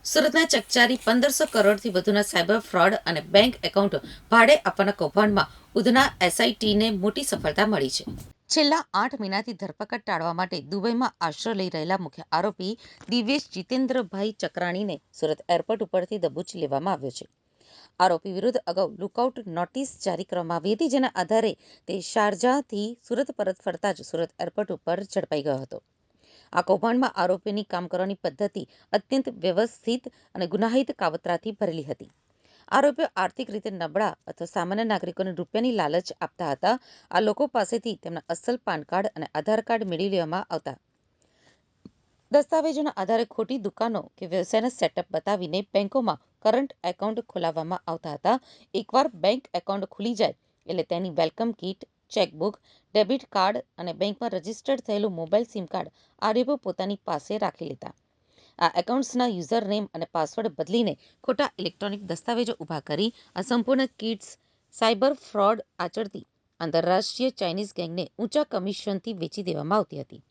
સુરતના ચકચારી 1500 કરોડથી વધુના સાયબર ફ્રોડ અને બેંક એકાઉન્ટ ભાડે આપવાના કૌભાંડમાં ઉધના એસઆઈટીને મોટી સફળતા મળી છે. છેલ્લા 8 મહિનાથી ધરપકડ ટાળવા માટે દુબઈમાં આશરો લઈ રહેલા મુખ્ય આરોપી દિવેશ જીતેન્દ્રભાઈ ચક્રાણીને સુરત એરપોર્ટ ઉપરથી દબોચી લેવામાં આવ્યો છે. આરોપી વિરુદ્ધ અગાઉ લુકઆઉટ નોટિસ જારી કરવામાં આવી હતી, જેના આધારે તે શારજાહથી સુરત પરત ફરતા જ સુરત એરપોર્ટ ઉપર ઝડપાઈ ગયો હતો. આ કૌભાંડમાં આરોપીની કામ કરવાની પદ્ધતિ અત્યંત વ્યવસ્થિત અને ગુનાહિત કાવતરાથી ભરેલી હતી. આરોપીઓ આર્થિક રીતે નબળા અથવા સામાન્ય નાગરિકોને રૂપિયાની લાલચ આપતા હતા. આ લોકો પાસેથી તેમના અસલ પાન કાર્ડ અને આધાર કાર્ડ મેળવી લેવામાં આવતા. દસ્તાવેજોના આધારે ખોટી દુકાનો કે વ્યવસાયના સેટઅપ બતાવીને બેંકોમાં કરંટ એકાઉન્ટ ખોલાવવામાં આવતા હતા. એકવાર બેંક એકાઉન્ટ ખુલી જાય એટલે તેની welcome kit, chequebook, debit card અને બેંકમાં રજીસ્ટર્ડ થયેલું મોબાઈલ સિમ કાર્ડ આરોપીઓ પોતાની પાસે રાખી લેતા. આ એકાઉન્ટ્સના યુઝર નેમ અને પાસવર્ડ બદલીને ખોટા ઇલેક્ટ્રોનિક દસ્તાવેજો ઊભા કરી આ સંપૂર્ણ કિટ્સ સાયબર ફ્રોડ આચરતી આંતરરાષ્ટ્રીય ચાઇનીઝ ગેંગને ઊંચા કમિશનથી વેચી દેવામાં આવતી હતી.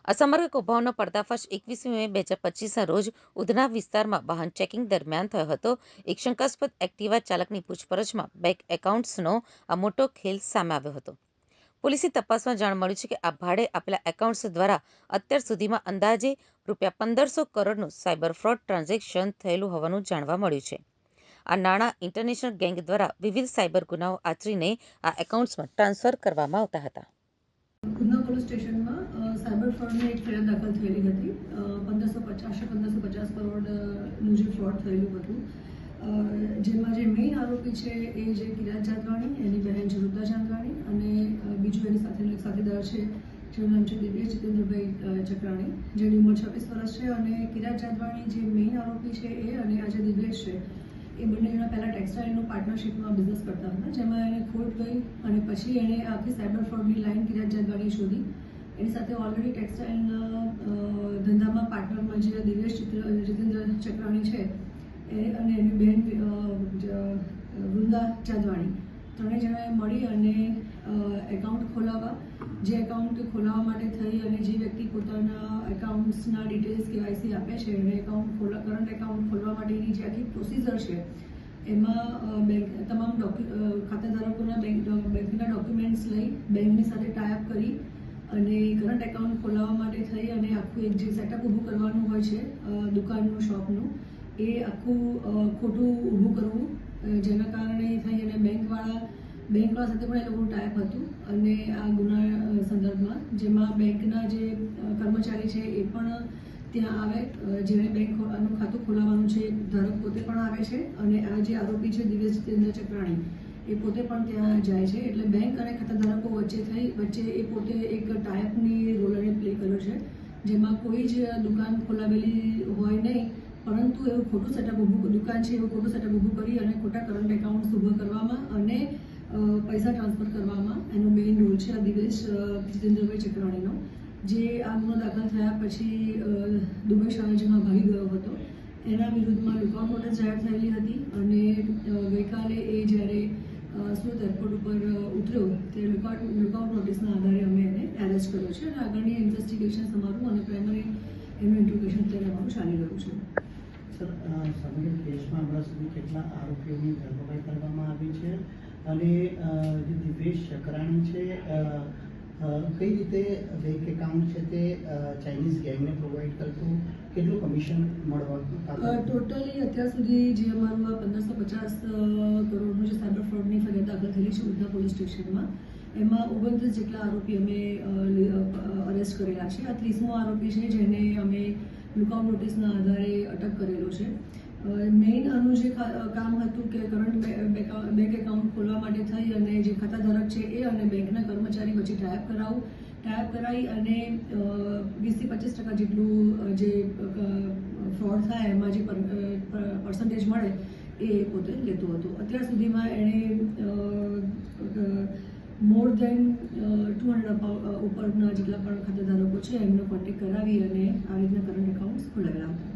આ સમગ્ર કૌભાંડનો પર્દાફાશ 21 મે 2025ના રોજ ઉધના વિસ્તારમાં વાહન ચેકિંગ દરમિયાન થયો હતો. એક શંકાસ્પદ એક્ટિવા ચાલકની પૂછપરછમાં બેંક એકાઉન્ટ્સનો આ મોટો ખેલ સામે આવ્યો હતો. પોલીસની તપાસમાં જાણ મળ્યું છે કે આ ભાડે આપેલા એકાઉન્ટ્સ દ્વારા અત્યાર સુધીમાં અંદાજે ₹1500 કરોડનું સાયબર ફ્રોડ ટ્રાન્ઝેક્શન થયેલું હોવાનું જાણવા મળ્યું છે. આ નાણાં ઇન્ટરનેશનલ ગેંગ દ્વારા વિવિધ સાયબર ગુનાઓ આચરીને આ એકાઉન્ટ્સમાં ટ્રાન્સફર કરવામાં આવતા હતા. ઉધના પોલીસ સ્ટેશનમાં સાયબર ફ્રોડની એક ફરિયાદ દાખલ થયેલી હતી. 1550 કરોડનું જે ફ્રોડ થયેલું હતું, જેમાં જે મેઇન આરોપી છે એ જે કિરાત જાદવાણી, એની બહેન છે વૃદ્ધા જાદવાણી અને બીજું એની સાથેનો એક સાથીદાર છે જેનું નામ છે દિવેશ જીતેન્દ્રભાઈ ચક્રાણી, જેની ઉંમર 26 વર્ષ છે. અને કિરાત જાદવાણી જે મેઇન આરોપી છે એ અને આ જે દિવેશ છે એ બંને જણા પહેલાં ટેક્સટાઇલનું પાર્ટનરશિપમાં બિઝનેસ કરતા હતા, જેમાં એને ખોટ ગઈ અને પછી એણે આખી સાયબર ફ્રોડની લાઈન કિરાત જાદવાણીએ શોધી. એની સાથે ઓલરેડી ટેક્સટાઇલના ધંધામાં પાર્ટનરમાં જે દિવેશ જીતેન્દ્ર ચક્રાણી છે એ અને એની બહેન વૃંદા જાદવાણી, ત્રણેય જણાએ મળી અને એકાઉન્ટ ખોલાવવા. જે એકાઉન્ટ ખોલાવવા માટે થઈ અને જે વ્યક્તિ પોતાના એકાઉન્ટ્સના ડિટેલ્સ કેવાયસી આપે છે અને કરંટ એકાઉન્ટ ખોલવા માટેની જે આખી પ્રોસિજર છે એમાં તમામ ખાતાધારકોના બેંકના ડોક્યુમેન્ટ્સ લઈ બેંકની સાથે ટાઈપ કરી અને કરંટ એકાઉન્ટ ખોલાવવા માટે થઈ અને આખું એક જે સેટઅપ ઊભું કરવાનું હોય છે દુકાનનું, શોપનું, એ આખું ખોટું ઊભું કરવું, જેના કારણે થઈ અને બેંકવાળા સાથે પણ એ લોકોનું ટાઈપ હતું. અને આ ગુના સંદર્ભમાં જેમાં બેંકના જે કર્મચારી છે એ પણ ત્યાં આવે, જેણે બેંકનું ખાતું ખોલાવવાનું છે ધારક પોતે પણ આવે છે અને આ જે આરોપી છે દિવેશ જીતેન્દ્ર ચક્રાણી એ પોતે પણ ત્યાં જાય છે. એટલે બેંક અને ખાતાધારકો વચ્ચે એ પોતે એક ટાઈપની રોલ એને પ્લે કર્યો છે, જેમાં કોઈ જ દુકાન ખોલાવેલી હોય નહીં, પરંતુ એવું ખોટું સેટઅપ દુકાન છે એવું ખોટું સેટઅપ ઊભું કરી અને ખોટા કરંટ એકાઉન્ટ્સ ઊભા કરવામાં અને પૈસા ટ્રાન્સફર કરવામાં એનો મેઇન રોલ છે આ દિવેશ જીતેન્દ્રભાઈ ચક્રાણીનો, જે આ ગુનો દાખલ થયા પછી દુબઈ શારજાહમાં ભાગી ગયો હતો. એના વિરુદ્ધમાં લુકઆઉટ નોટિસ જાહેર થયેલી હતી અને ગઈકાલે એ જ્યારે સુરત એરપોર્ટ ઉપર ઉતર્યો તે લુકઆઉટ નોટિસના આધારે અમે એને એરેસ્ટ કર્યો છે અને આગળની ઇન્વેસ્ટિગેશન અમારું અને પ્રાઇમરી એનું ઇન્ટ્રોગેશન અત્યારે અમારું ચાલી રહ્યું છે. સર, સમગ્ર દેશમાં હમણાં સુધી કેટલા આરોપીઓની ધરપકડ કરવામાં આવી છે અને જે દિવેશ ચક્રાણી છે કઈ રીતે બેંક એકાઉન્ટ છે તે ચાઇનીઝ ગેંગને પ્રોવાઈડ કરતું, કેટલું કમિશન મળવાનું? ટોટલી અત્યાર સુધી જે અમારું આ 1550 કરોડનું જે સાયબર ફ્રોડની ફરિયાદ દાખલ થયેલી છે ઉધના પોલીસ સ્ટેશનમાં, એમાં 29 જેટલા આરોપી અમે અરેસ્ટ કરેલા છે. આ 30મો આરોપી છે જેને અમે લુકઆઉટ નોટિસના આધારે અટક કરેલો છે. મેઇન આનું જે કામ હતું કે કરંટ બેંક એકાઉન્ટ ખોલવા માટે થઈ અને જે ખાતાધારક છે એ અને બેંકના કર્મચારી વચ્ચે ટાઈપ કરાવી અને 20-25% જેટલું જે ફ્રોડ થાય એમાં જે પર્સન્ટેજ મળે એ પોતે લેતો હતો. અત્યાર સુધીમાં એણે મોર દેન 200 ઉપરના જેટલા પણ ખાતાધારકો છે એમનો કોન્ટેક્ટ કરાવી અને આ રીતના કરંટ એકાઉન્ટ્સ ખોલાવેલા હતા.